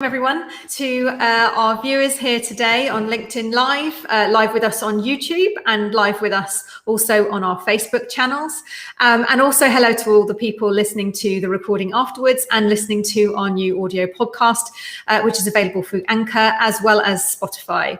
Everyone, to our viewers here today on LinkedIn Live, live with us on YouTube and live with us also on our Facebook channels. And also hello to all the people listening to the recording afterwards and listening to our new audio podcast, which is available through Anchor as well as Spotify.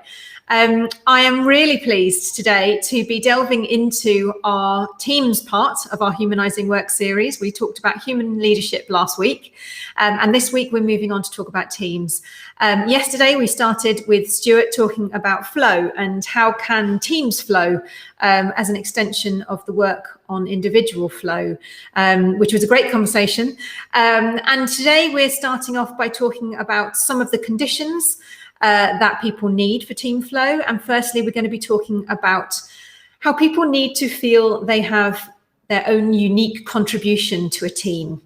I am really pleased today to be delving into our teams part of our Humanising work series. We talked about human leadership last week, and this week we're moving on to talk about teams. Yesterday we started with Stuart talking about flow and how can teams flow as an extension of the work on individual flow, which was a great conversation. And today we're starting off by talking about some of the conditions that people need for team flow. And firstly, we're going to be talking about how people need to feel they have their own unique contribution to a team,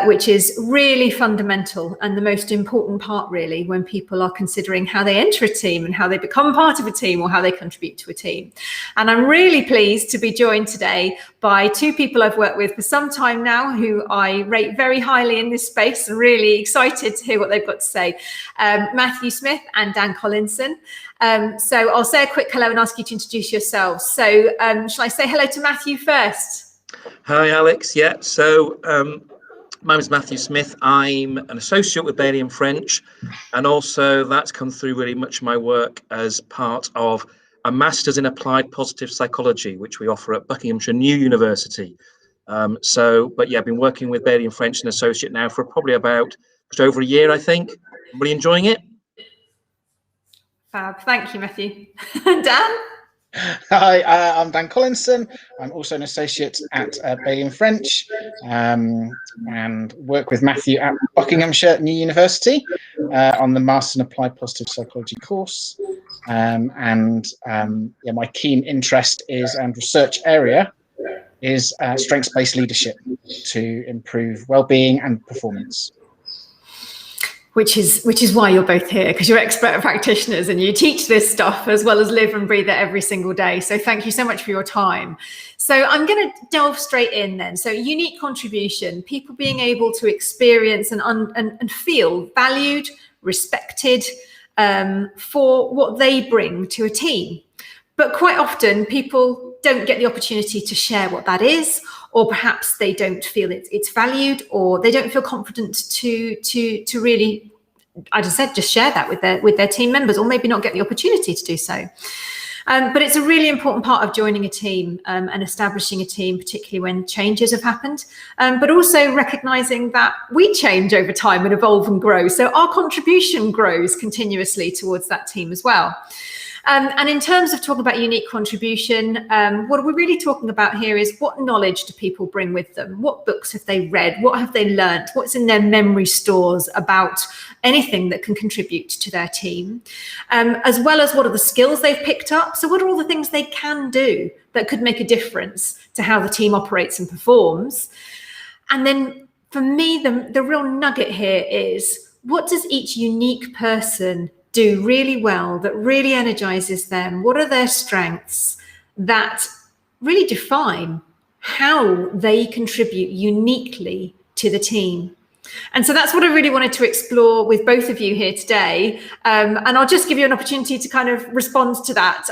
which is really fundamental and the most important part really when people are considering how they enter a team and how they become part of a team or how they contribute to a team. And I'm really pleased to be joined today by two people I've worked with for some time now who I rate very highly in this space and really excited to hear what they've got to say. Matthew Smith and Dan Collinson. So I'll say a quick hello and ask you to introduce yourselves. So shall I say hello to Matthew first? Hi, Alex. Yeah, so my name is Matthew Smith. I'm an associate with Bailey and French, and also that's come through really much of my work as part of a Master's in Applied Positive Psychology, which we offer at Buckinghamshire New University. But yeah, I've been working with Bailey and French as an associate now for probably about just over a year, I think. I'm really enjoying it. Fab. Thank you, Matthew. Dan? Hi, I'm Dan Collinson. I'm also an associate at Bailey and French and work with Matthew at Buckinghamshire New University on the Master in Applied Positive Psychology course. Yeah, my keen interest is and research area is strengths-based leadership to improve well-being and performance. Which is why you're both here, because you're expert practitioners and you teach this stuff as well as live and breathe it every single day. So thank you so much for your time. So I'm going to delve straight in then. So unique contribution, people being able to experience and feel valued, respected for what they bring to a team. But quite often people don't get the opportunity to share what that is, or perhaps they don't feel it's valued, or they don't feel confident to really, I just said, just share that with their team members, or maybe not get the opportunity to do so. But it's a really important part of joining a team and establishing a team, particularly when changes have happened, but also recognizing that we change over time and evolve and grow. So our contribution grows continuously towards that team as well. And in terms of talking about unique contribution, what we're really talking about here is what knowledge do people bring with them? What books have they read? What have they learnt? What's in their memory stores about anything that can contribute to their team? As well as what are the skills they've picked up? So what are all the things they can do that could make a difference to how the team operates and performs? And then for me, the real nugget here is, what does each unique person do really well that really energizes them? What are their strengths that really define how they contribute uniquely to the team? And so that's what I really wanted to explore with both of you here today. And I'll just give you an opportunity to kind of respond to that.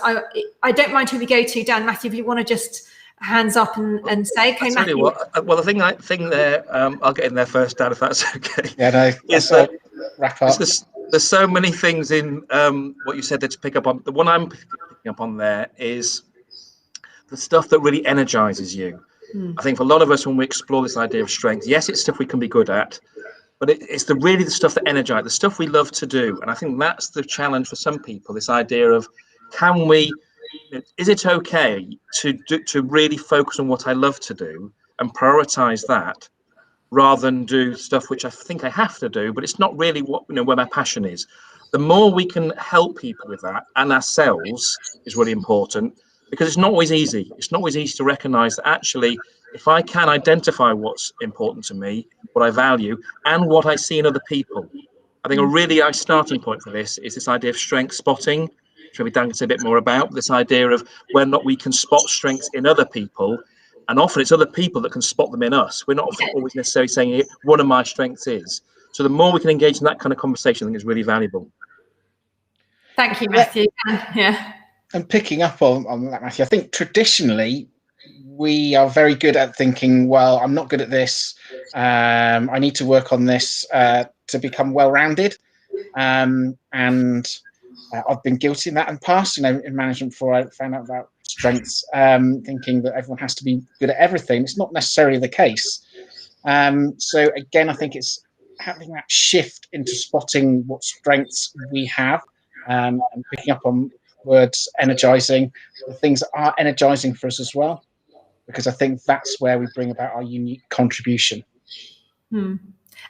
I don't mind who we go to. Dan, Matthew, if you want to just hands up and say, okay, Matthew. Well, the thing there, I'll get in there first, Dan, if that's okay. Yeah, no, yes, wrap up. There's so many things in what you said there to pick up on. The one I'm picking up on there is the stuff that really energizes you. I think for a lot of us, when we explore this idea of strength, yes, it's stuff we can be good at, but it's really the stuff that energizes, the stuff we love to do. And I think that's the challenge for some people, this idea of, is it okay to really focus on what I love to do and prioritize that, rather than do stuff which I think I have to do, but it's not really where my passion is. The more we can help people with that and ourselves is really important, because it's not always easy. It's not always easy to recognize that actually, if I can identify what's important to me, what I value, and what I see in other people. I think a really nice starting point for this is this idea of strength spotting, which maybe Dan can say a bit more about, this idea of whether or not we can spot strengths in other people. And often it's other people that can spot them in us. We're not always necessarily saying one of my strengths is. So the more we can engage in that kind of conversation, I think is really valuable. Thank you, Matthew. Yeah. And picking up on that, Matthew, I think traditionally we are very good at thinking, well, I'm not good at this. I need to work on this to become well-rounded. And I've been guilty of that in the past, in management before I found out about strengths, thinking that everyone has to be good at everything. It's not necessarily the case. So again, I think it's having that shift into spotting what strengths we have, and picking up on words energizing, the things that are energizing for us as well, because I think that's where we bring about our unique contribution.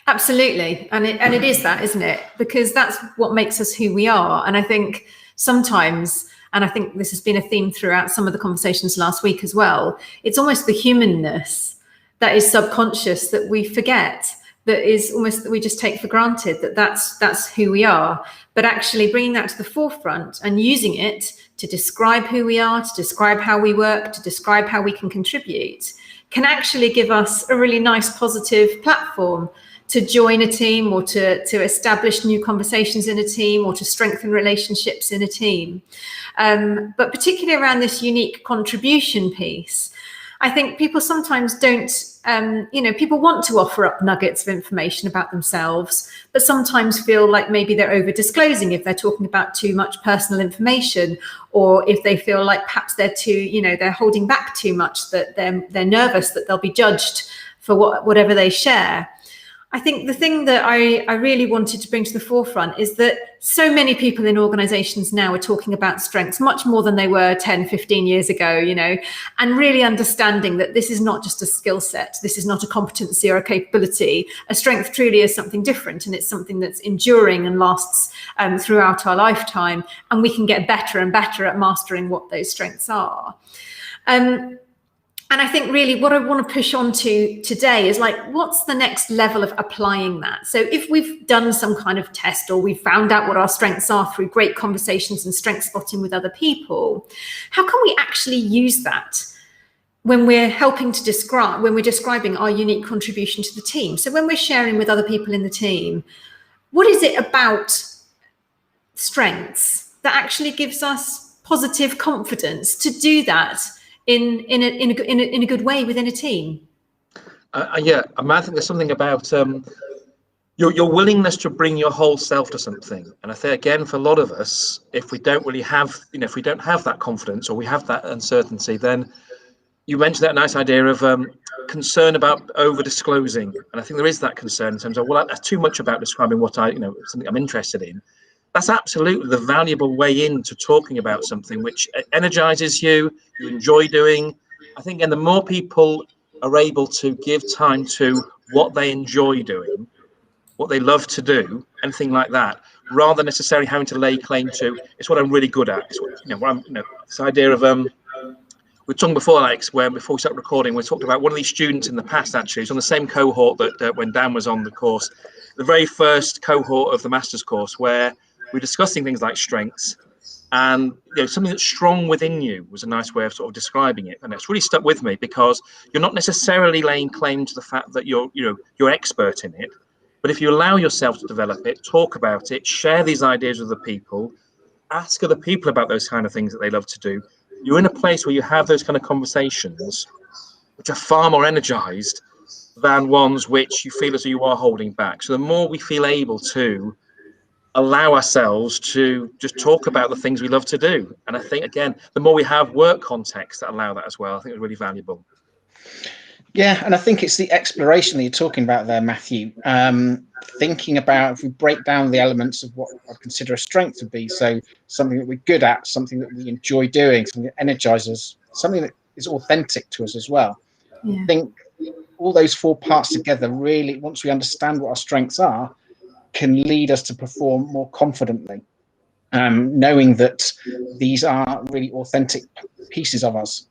Absolutely. And it is that, isn't it? Because that's what makes us who we are. And I think sometimes, and I think this has been a theme throughout some of the conversations last week as well, it's almost the humanness that is subconscious that we forget, that is almost that we just take for granted, that's who we are. But actually bringing that to the forefront and using it to describe who we are, to describe how we work, to describe how we can contribute, can actually give us a really nice positive platform to join a team, or to establish new conversations in a team, or to strengthen relationships in a team. But particularly around this unique contribution piece, I think people sometimes don't, people want to offer up nuggets of information about themselves, but sometimes feel like maybe they're over disclosing if they're talking about too much personal information, or if they feel like perhaps they're too, they're holding back too much, that they're nervous that they'll be judged for whatever they share. I think the thing that I really wanted to bring to the forefront is that so many people in organizations now are talking about strengths much more than they were 10, 15 years ago, and really understanding that this is not just a skill set. This is not a competency or a capability. A strength truly is something different, and it's something that's enduring and lasts throughout our lifetime. And we can get better and better at mastering what those strengths are. And I think really what I want to push on to today is what's the next level of applying that? So if we've done some kind of test, or we've found out what our strengths are through great conversations and strength spotting with other people, how can we actually use that when we're when we're describing our unique contribution to the team? So when we're sharing with other people in the team, what is it about strengths that actually gives us positive confidence to do that in a good way within a team? Yeah, I think there's something about your willingness to bring your whole self to something. And I think, again, for a lot of us, if we don't really have, if we don't have that confidence, or we have that uncertainty, then you mentioned that nice idea of concern about over disclosing. And I think there is that concern in terms of, well, that's too much about describing what something I'm interested in. That's absolutely the valuable way into talking about something which energizes you enjoy doing. I think, and the more people are able to give time to what they enjoy doing, what they love to do, anything like that, rather than necessarily having to lay claim to, it's what I'm really good at. It's what, this idea of, we were talking before, Alex, before we started recording, we talked about one of these students in the past, actually, who's on the same cohort that when Dan was on the course, the very first cohort of the master's course, where we're discussing things like strengths, and something that's strong within you was a nice way of sort of describing it. And it's really stuck with me, because you're not necessarily laying claim to the fact that you're expert in it, but if you allow yourself to develop it, talk about it, share these ideas with other people, ask other people about those kind of things that they love to do, you're in a place where you have those kind of conversations which are far more energized than ones which you feel as though you are holding back. So the more we feel able to allow ourselves to just talk about the things we love to do, and I think, again, the more we have work contexts that allow that as well, I think it's really valuable. Yeah, and I think it's the exploration that you're talking about there, Matthew. Thinking about, if we break down the elements of what I consider a strength to be, so something that we're good at, something that we enjoy doing, something that energizes, something that is authentic to us as well. Yeah. I think all those four parts together really, once we understand what our strengths are, can lead us to perform more confidently, knowing that these are really authentic pieces of us,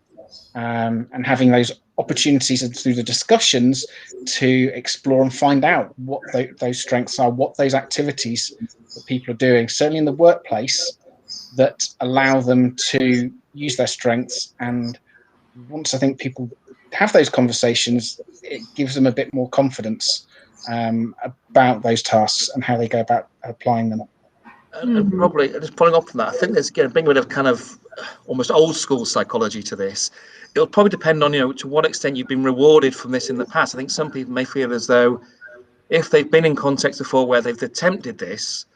and having those opportunities and through the discussions to explore and find out what those strengths are, what those activities that people are doing, certainly in the workplace, that allow them to use their strengths. And once I think people have those conversations, it gives them a bit more confidence about those tasks and how they go about applying them. And probably just following up from that, I think there's a big bit of kind of almost old school psychology to this. It'll probably depend on, to what extent you've been rewarded from this in the past. I think some people may feel as though if they've been in contexts before where they've attempted this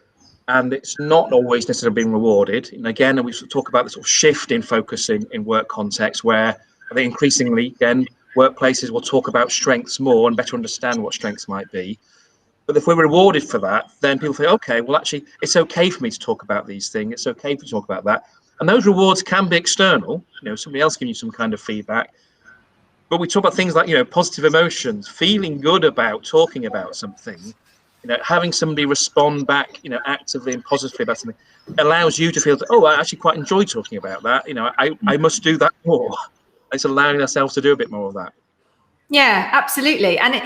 and it's not always necessarily been rewarded. And again, we talk about the sort of shift in focusing in work context where I think increasingly, again, workplaces will talk about strengths more and better understand what strengths might be. But if we're rewarded for that, then people think, okay, well, actually, it's okay for me to talk about these things. It's okay for me to talk about that. And those rewards can be external, somebody else giving you some kind of feedback. But we talk about things like, positive emotions, feeling good about talking about something, having somebody respond back, actively and positively about something allows you to feel, oh, I actually quite enjoy talking about that. I must do that more. It's allowing ourselves to do a bit more of that. Yeah, absolutely. And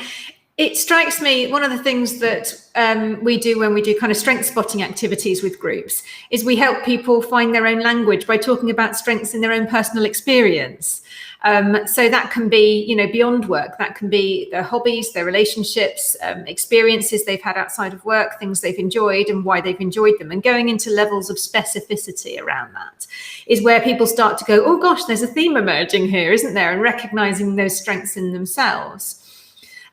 it strikes me, one of the things that we do when we do kind of strength spotting activities with groups is we help people find their own language by talking about strengths in their own personal experience. So that can be, beyond work, that can be their hobbies, their relationships, experiences they've had outside of work, things they've enjoyed and why they've enjoyed them. And going into levels of specificity around that is where people start to go, oh gosh, there's a theme emerging here, isn't there? And recognizing those strengths in themselves.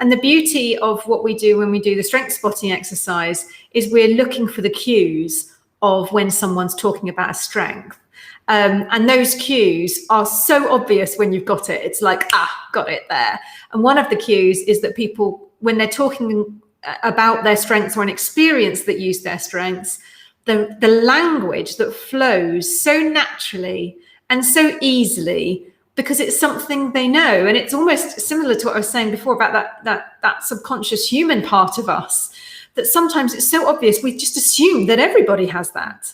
And the beauty of what we do when we do the strength spotting exercise is we're looking for the cues of when someone's talking about a strength. And those cues are so obvious when you've got it. It's like, got it there. And one of the cues is that people, when they're talking about their strengths or an experience that used their strengths, the language that flows so naturally and so easily because it's something they know. And it's almost similar to what I was saying before about that subconscious human part of us, that sometimes it's so obvious, we just assume that everybody has that.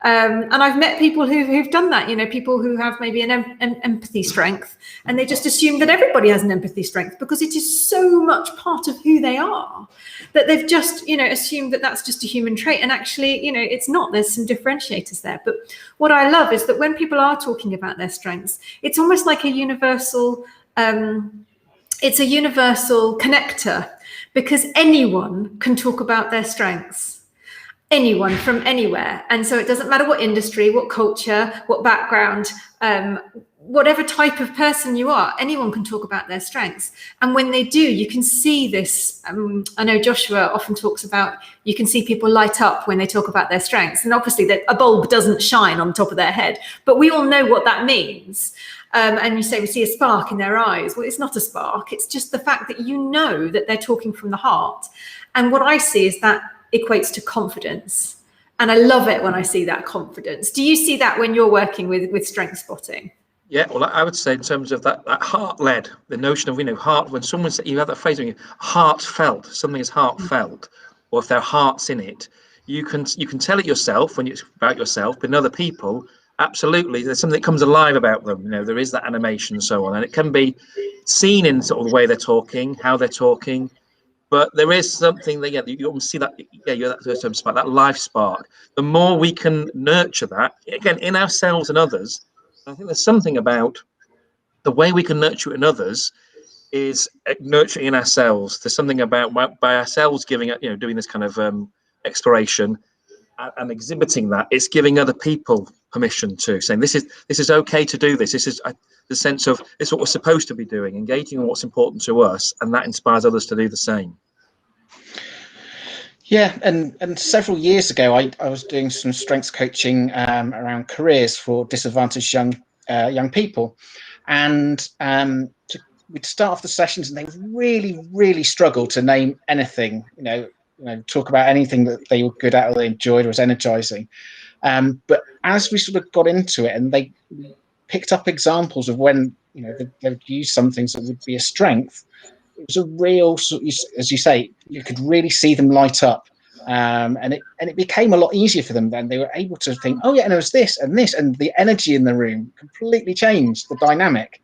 And I've met people who've done that, people who have maybe an empathy strength, and they just assume that everybody has an empathy strength because it is so much part of who they are that they've just, assumed that that's just a human trait. And actually, it's not. There's some differentiators there. But what I love is that when people are talking about their strengths, it's almost like a universal, it's a universal connector because anyone can talk about their strengths. Anyone from anywhere. And so it doesn't matter what industry, what culture, what background, whatever type of person you are, anyone can talk about their strengths. And when they do, you can see this. I know Joshua often talks about, you can see people light up when they talk about their strengths. And obviously a bulb doesn't shine on top of their head, but we all know what that means. And you say we see a spark in their eyes. Well, it's not a spark. It's just the fact that you know that they're talking from the heart. And what I see is that equates to confidence. And I love it when I see that confidence. Do you see that when you're working with strength spotting? Yeah, well, I would say in terms of that heart-led, the notion of, heart, when someone says, you have that phrase, heartfelt, something is heartfelt, or if there are hearts in it, you can tell it yourself when it's about yourself, but in other people, absolutely, there's something that comes alive about them. There is that animation and so on. And it can be seen in sort of the way they're talking, how they're talking. But there is something that, you almost see that, that life spark. The more we can nurture that, again, in ourselves and others, I think there's something about the way we can nurture it in others is nurturing in ourselves. There's something about by ourselves giving it, doing this kind of exploration and exhibiting that. It's giving other people permission to, saying this is okay to do this. This is the sense of it's what we're supposed to be doing, engaging in what's important to us, and that inspires others to do the same. Yeah, and several years ago, I was doing some strengths coaching around careers for disadvantaged young people, and we'd start off the sessions, and they really struggled to name anything, talk about anything that they were good at or they enjoyed or was energizing. But as we sort of got into it, and they picked up examples of when they would use some things that would be a strength. It was a real, as you say, you could really see them light up, and it became a lot easier for them. Then they were able to think, oh yeah, and there was this and this, and the energy in the room completely changed the dynamic.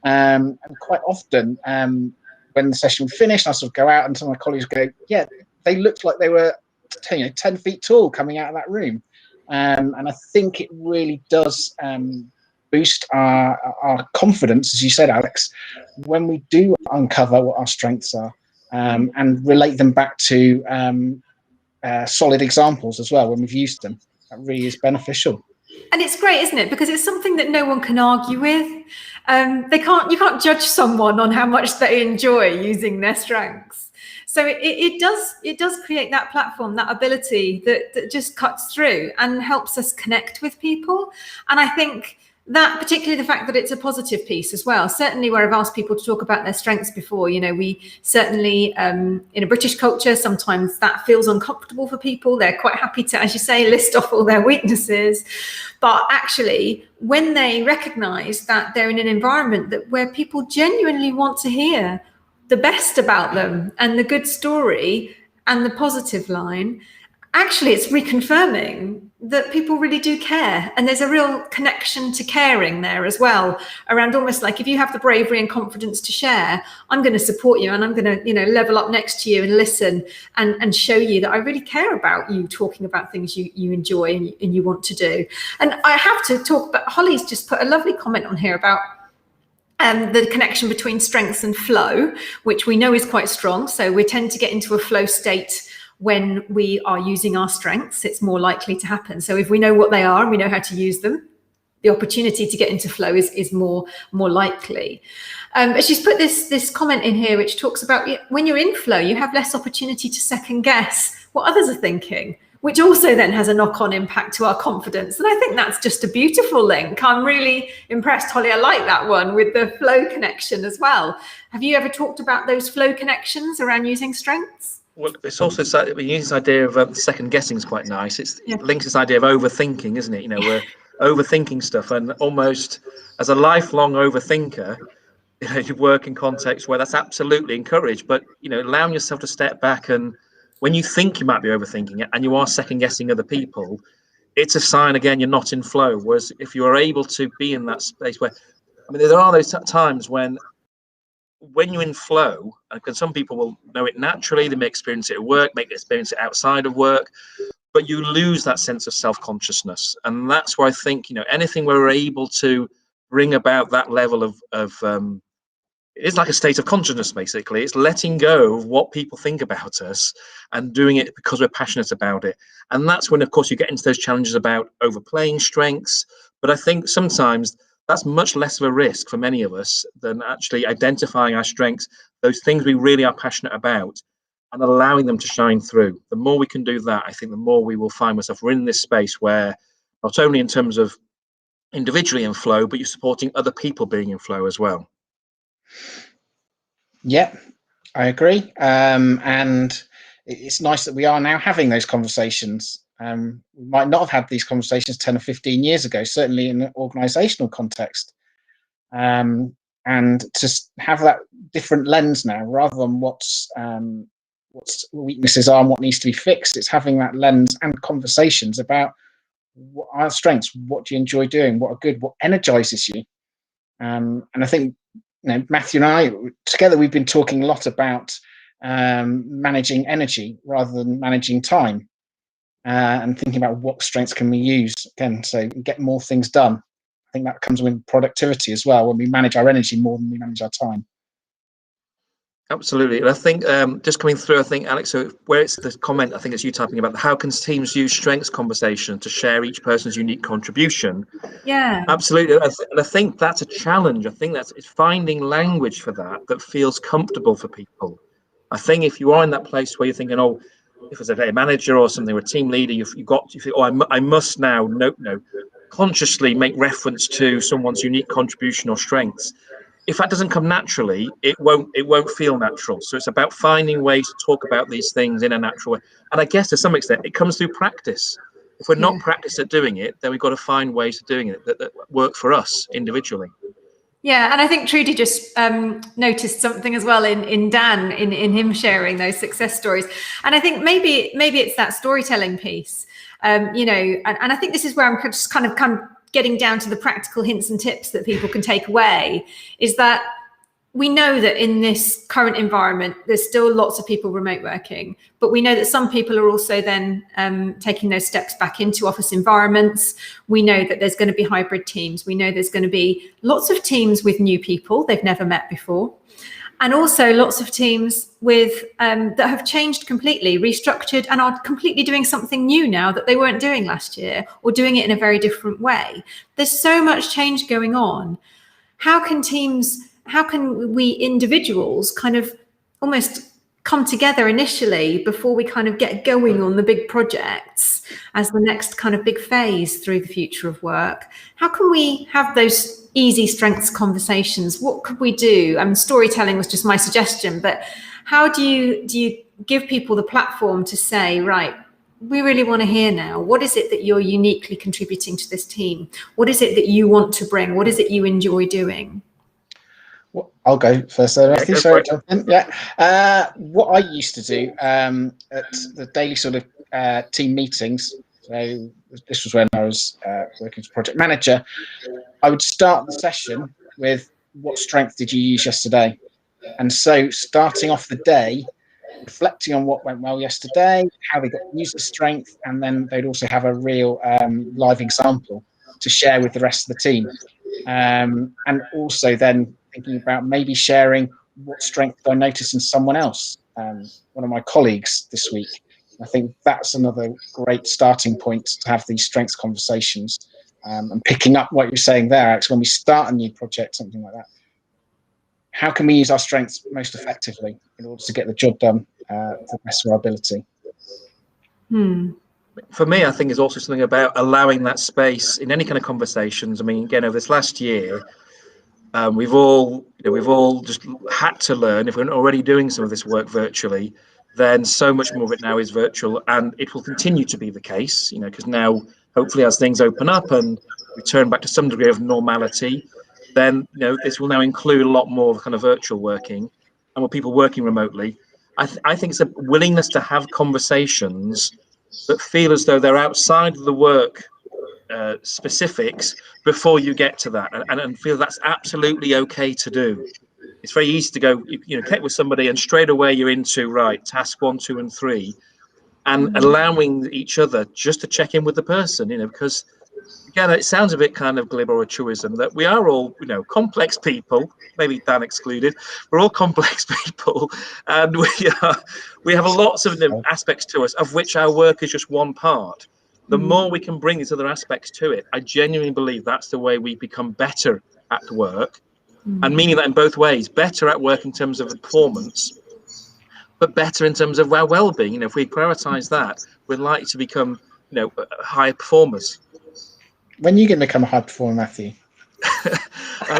And quite often, when the session would finish, I sort of go out and some of my colleagues go, yeah, they looked like they were 10 feet tall coming out of that room, and I think it really does boost our confidence, as you said, Alex, when we do uncover what our strengths are. and relate them back to solid examples as well when we've used them. That really is beneficial. And it's great, isn't it? Because it's something that no one can argue with. You can't judge someone on how much they enjoy using their strengths. So it does create that platform, that ability that just cuts through and helps us connect with people. And I think that, particularly the fact that it's a positive piece as well. Certainly where I've asked people to talk about their strengths before, we certainly, in a British culture, sometimes that feels uncomfortable for people. They're quite happy to, as you say, list off all their weaknesses. But actually, when they recognise that they're in an environment where people genuinely want to hear the best about them and the good story and the positive line, actually it's reconfirming that people really do care. And there's a real connection to caring there as well, around almost like, if you have the bravery and confidence to share, I'm going to support you and I'm going to, level up next to you and listen and show you that I really care about you talking about things you enjoy and you want to do. And I have to talk, but Holly's just put a lovely comment on here about the connection between strengths and flow, which we know is quite strong. So we tend to get into a flow state when we are using our strengths. It's more likely to happen. So if we know what they are and we know how to use them, the opportunity to get into flow is more likely. But she's put this comment in here, which talks about when you're in flow, you have less opportunity to second guess what others are thinking, which also then has a knock-on impact to our confidence. And I think that's just a beautiful link. I'm really impressed, Holly. I like that one with the flow connection as well. Have you ever talked about those flow connections around using strengths? Well, it's also, we use this idea of second guessing is quite nice. It links this idea of overthinking, isn't it? We're overthinking stuff, and almost as a lifelong overthinker, you work in contexts where that's absolutely encouraged, but allowing yourself to step back, and when you think you might be overthinking it and you are second guessing other people, it's a sign again you're not in flow. Whereas if you are able to be in that space where, there are those times when you're in flow, because some people will know it naturally, they may experience it at work, may experience it outside of work, but you lose that sense of self-consciousness. And that's where I think, anything where we're able to bring about that level of it's like a state of consciousness, basically. It's letting go of what people think about us and doing it because we're passionate about it. And that's when, of course, you get into those challenges about overplaying strengths. But I think sometimes that's much less of a risk for many of us than actually identifying our strengths, those things we really are passionate about, and allowing them to shine through. The more we can do that, I think the more we will find ourselves we're in this space where not only in terms of individually in flow, but you're supporting other people being in flow as well. Yeah, I agree. And it's nice that we are now having those conversations. We might not have had these conversations 10 or 15 years ago, certainly in an organizational context. And to have that different lens now, rather than what's weaknesses are and what needs to be fixed, it's having that lens and conversations about what our strengths, what do you enjoy doing, what are good, what energizes you. And I think, Matthew and I together, we've been talking a lot about managing energy rather than managing time, and thinking about what strengths can we use again, so get more things done. I think that comes with productivity as well, when we manage our energy more than we manage our time. Absolutely. And I think just coming through, I think, Alex, so where it's the comment, I think it's you typing about how can teams use strengths conversation to share each person's unique contribution. Yeah, absolutely. And I think that's a challenge. I think it's finding language for that feels comfortable for people. I think if you are in that place where you're thinking, oh, if it's a manager or something, or a team leader, you think, oh, I must now consciously make reference to someone's unique contribution or strengths. If that doesn't come naturally, it won't feel natural. So it's about finding ways to talk about these things in a natural way. And I guess to some extent, it comes through practice. If we're not practiced at doing it, then we've got to find ways of doing it that work for us individually. Yeah, and I think Trudy just noticed something as well in Dan, in him sharing those success stories. And I think maybe it's that storytelling piece, and I think this is where I'm just kind of getting down to the practical hints and tips that people can take away, is that we know that in this current environment, there's still lots of people remote working, but we know that some people are also then taking those steps back into office environments. We know that there's going to be hybrid teams. We know there's going to be lots of teams with new people they've never met before. and also lots of teams with that have changed completely, restructured, and are completely doing something new now that they weren't doing last year, or doing it in a very different way. There's so much change going on. How can we individuals kind of almost come together initially before we kind of get going on the big projects as the next kind of big phase through the future of work? How can we have those easy strengths conversations? What could we do? I mean, storytelling was just my suggestion, but how do you give people the platform to say, right, we really want to hear now, what is it that you're uniquely contributing to this team? What is it that you want to bring? What is it you enjoy doing? Well, I'll go first there, Matthew. Yeah, Sorry, Jonathan. What I used to do at the daily sort of team meetings, so this was when I was working as project manager, I would start the session with, what strength did you use yesterday? And so starting off the day, reflecting on what went well yesterday, how they got to use the strength, and then they'd also have a real live example to share with the rest of the team. And also then thinking about maybe sharing, what strength I noticed in someone else, one of my colleagues this week. I think that's another great starting point to have these strengths conversations, and picking up what you're saying there, Alex, when we start a new project, something like that. How can we use our strengths most effectively in order to get the job done to the best of our ability? For me, I think there's also something about allowing that space in any kind of conversations. I mean, again, over this last year, we've all just had to learn. If we're not already doing some of this work virtually, then so much more of it now is virtual, and it will continue to be the case. Because now, hopefully, as things open up and return back to some degree of normality, then this will now include a lot more of kind of virtual working, and with people working remotely. I think it's a willingness to have conversations that feel as though they're outside of the work specifics before you get to that, and feel that's absolutely okay to do. It's very easy to go, connect with somebody and straight away you're into, right, task 1, 2, and 3, and allowing each other just to check in with the person, because again, it sounds a bit kind of glib or a truism that we are all, complex people, maybe Dan excluded. We're all complex people, and we have lots of aspects to us, of which our work is just one part. The more we can bring these other aspects to it, I genuinely believe that's the way we become better at work, and meaning that in both ways, better at work in terms of the performance, but better in terms of our well-being. If we prioritize that, we're likely to become, high performers. When are you going to become a high performer, Matthew?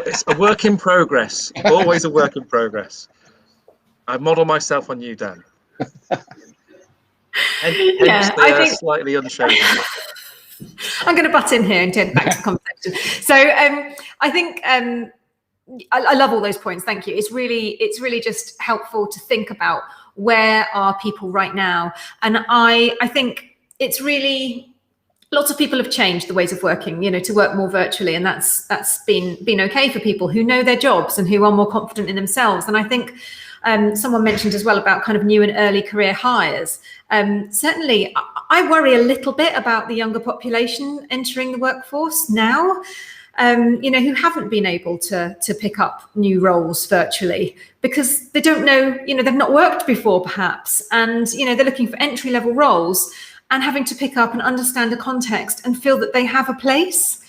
It's a work in progress. Always a work in progress. I model myself on you, Dan. I think slightly unshaven. I'm going to butt in here and turn back to the conversation. So I think I love all those points. Thank you. It's really just helpful to think about, where are people right now, and I think it's really. Lots of people have changed the ways of working, to work more virtually, and that's been okay for people who know their jobs and who are more confident in themselves. And I think someone mentioned as well about kind of new and early career hires. Certainly, I worry a little bit about the younger population entering the workforce now, who haven't been able to pick up new roles virtually because they don't know, they've not worked before perhaps, and they're looking for entry-level roles, and having to pick up and understand the context and feel that they have a place.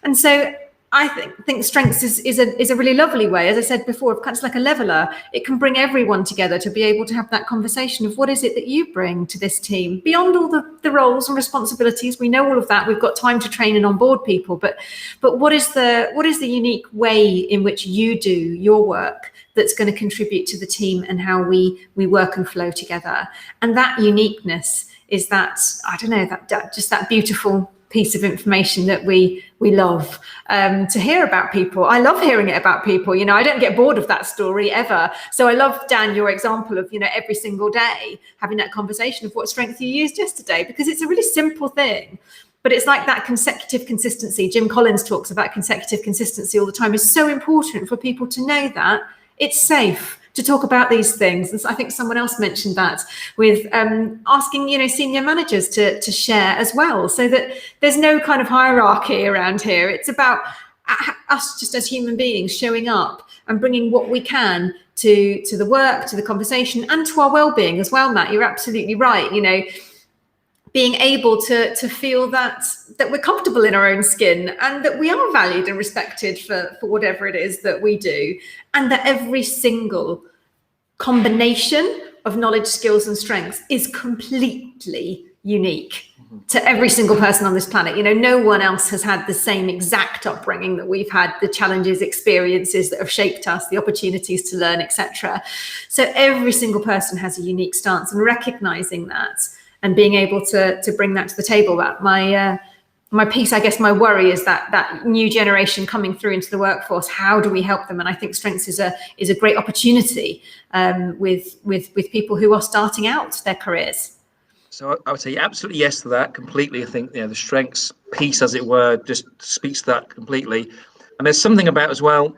And so I think strengths is a really lovely way, as I said before, kind of like a leveler. It can bring everyone together to be able to have that conversation of, what is it that you bring to this team beyond all the roles and responsibilities. We know all of that. We've got time to train and onboard people, but what is the unique way in which you do your work that's going to contribute to the team and how we work and flow together? And that uniqueness is that, I don't know, that beautiful piece of information that we love to hear about people. I love hearing it about people. I don't get bored of that story ever. So I love, Dan, your example of, every single day having that conversation of what strength you used yesterday, because it's a really simple thing. But it's like that consecutive consistency. Jim Collins talks about consecutive consistency all the time. It's so important for people to know that it's safe to talk about these things. And I think someone else mentioned that with asking, senior managers to share as well, so that there's no kind of hierarchy around here. It's about us just as human beings showing up and bringing what we can to the work, to the conversation, and to our well-being as well, Matt. You're absolutely right. You know, being able to feel that we're comfortable in our own skin, and that we are valued and respected for whatever it is that we do, and that every single combination of knowledge, skills, and strengths is completely unique to every single person on this planet. You know, no one else has had the same exact upbringing that we've had, the challenges, experiences that have shaped us, the opportunities to learn, etc. So every single person has a unique stance, and recognizing that and being able to bring that to the table. That my piece, I guess, my worry is that new generation coming through into the workforce, how do we help them? And I think Strengths is a great opportunity with people who are starting out their careers. So I would say absolutely yes to that completely. I think, you know, the Strengths piece, as it were, just speaks to that completely. And there's something about as well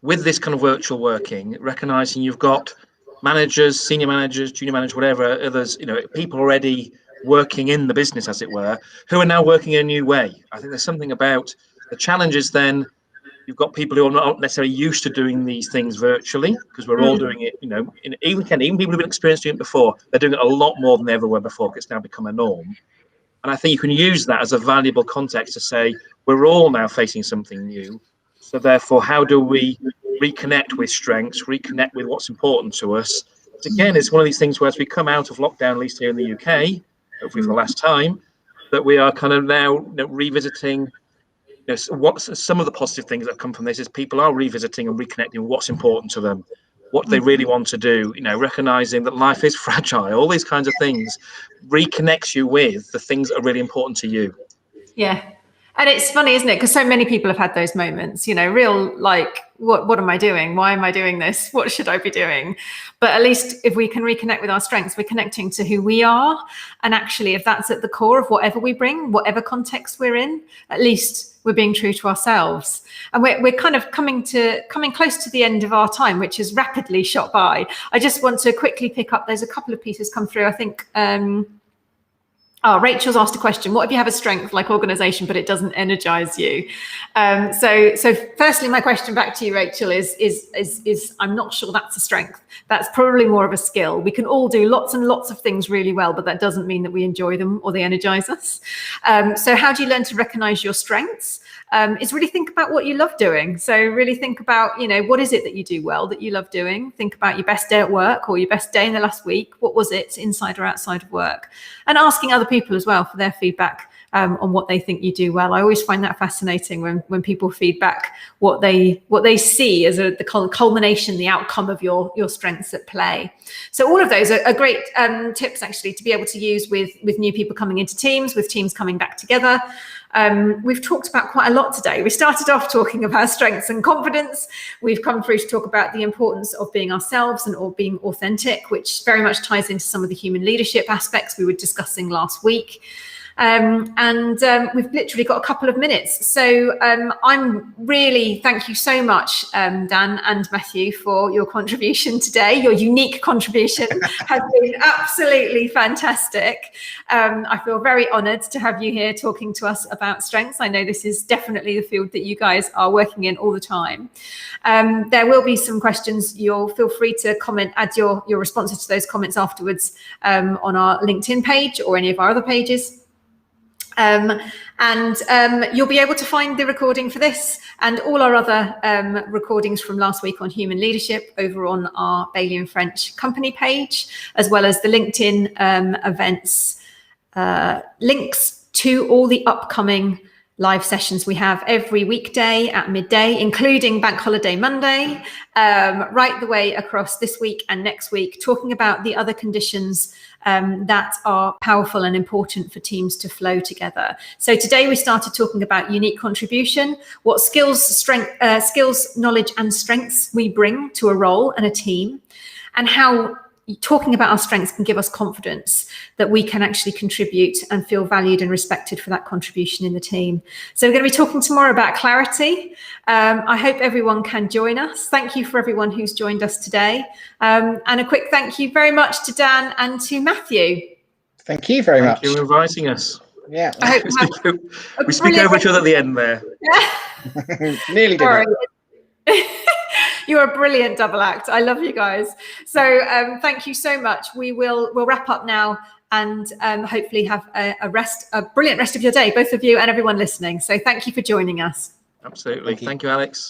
with this kind of virtual working, recognizing you've got managers, senior managers, junior managers, whatever, others, you know, people already working in the business, as it were, who are now working in a new way. I think there's something about the challenges then. You've got people who are not necessarily used to doing these things virtually, because we're all doing it, you know, even people who've been experienced doing it before, they're doing it a lot more than they ever were before, because it's now become a norm. And I think you can use that as a valuable context to say, we're all now facing something new. So therefore, how do we reconnect with strengths, reconnect with what's important to us? But again, it's one of these things where as we come out of lockdown, at least here in the UK, hopefully for the last time, that we are kind of now, you know, revisiting, you know, what's some of the positive things that come from this is people are revisiting and reconnecting with what's important to them, what they really want to do, you know, recognizing that life is fragile, all these kinds of things reconnects you with the things that are really important to you. Yeah. And it's funny, isn't it? Because so many people have had those moments, you know, real like, what am I doing? Why am I doing this? What should I be doing? But at least if we can reconnect with our strengths, we're connecting to who we are. And actually, if that's at the core of whatever we bring, whatever context we're in, at least we're being true to ourselves. And we're kind of coming close to the end of our time, which has rapidly shot by. I just want to quickly pick up, there's a couple of pieces come through. I think, Rachel's asked a question. What if you have a strength like organization, but it doesn't energize you? So firstly, my question back to you, Rachel, is I'm not sure that's a strength. That's probably more of a skill. We can all do lots and lots of things really well, but that doesn't mean that we enjoy them or they energize us. So how do you learn to recognize your strengths? Is really think about what you love doing. So really think about, you know, what is it that you do well, that you love doing? Think about your best day at work or your best day in the last week. What was it inside or outside of work? And asking other people as well for their feedback on what they think you do well. I always find that fascinating when people feedback what they see as the culmination, the outcome of your strengths at play. So all of those are great tips actually to be able to use with new people coming into teams, with teams coming back together. We've talked about quite a lot today. We started off talking about strengths and confidence. We've come through to talk about the importance of being ourselves and or being authentic, which very much ties into some of the human leadership aspects we were discussing last week. We've literally got a couple of minutes. So I'm really, thank you so much, Dan and Matthew, for your contribution today. Your unique contribution has been absolutely fantastic. I feel very honoured to have you here talking to us about strengths. I know this is definitely the field that you guys are working in all the time. There will be some questions. You'll feel free to comment, add your responses to those comments afterwards on our LinkedIn page or any of our other pages. You'll be able to find the recording for this and all our other recordings from last week on human leadership over on our Bailey and French company page, as well as the LinkedIn events links to all the upcoming live sessions we have every weekday at midday, including Bank Holiday Monday, right the way across this week and next week, talking about the other conditions that are powerful and important for teams to flow together. So today we started talking about unique contribution, what skills, knowledge and strengths we bring to a role and a team, and how talking about our strengths can give us confidence that we can actually contribute and feel valued and respected for that contribution in the team. So we're going to be talking tomorrow about clarity. I hope everyone can join us. Thank you for everyone who's joined us today. And a quick thank you very much to Dan and to Matthew. Thank you very much. Thank you for inviting us. Yeah. We speak over each other at the end there. Nearly did it. You're a brilliant double act. I love you guys. So thank you so much. We'll wrap up now and hopefully have a brilliant rest of your day, both of you and everyone listening. So thank you for joining us. Absolutely. Thank you, Alex.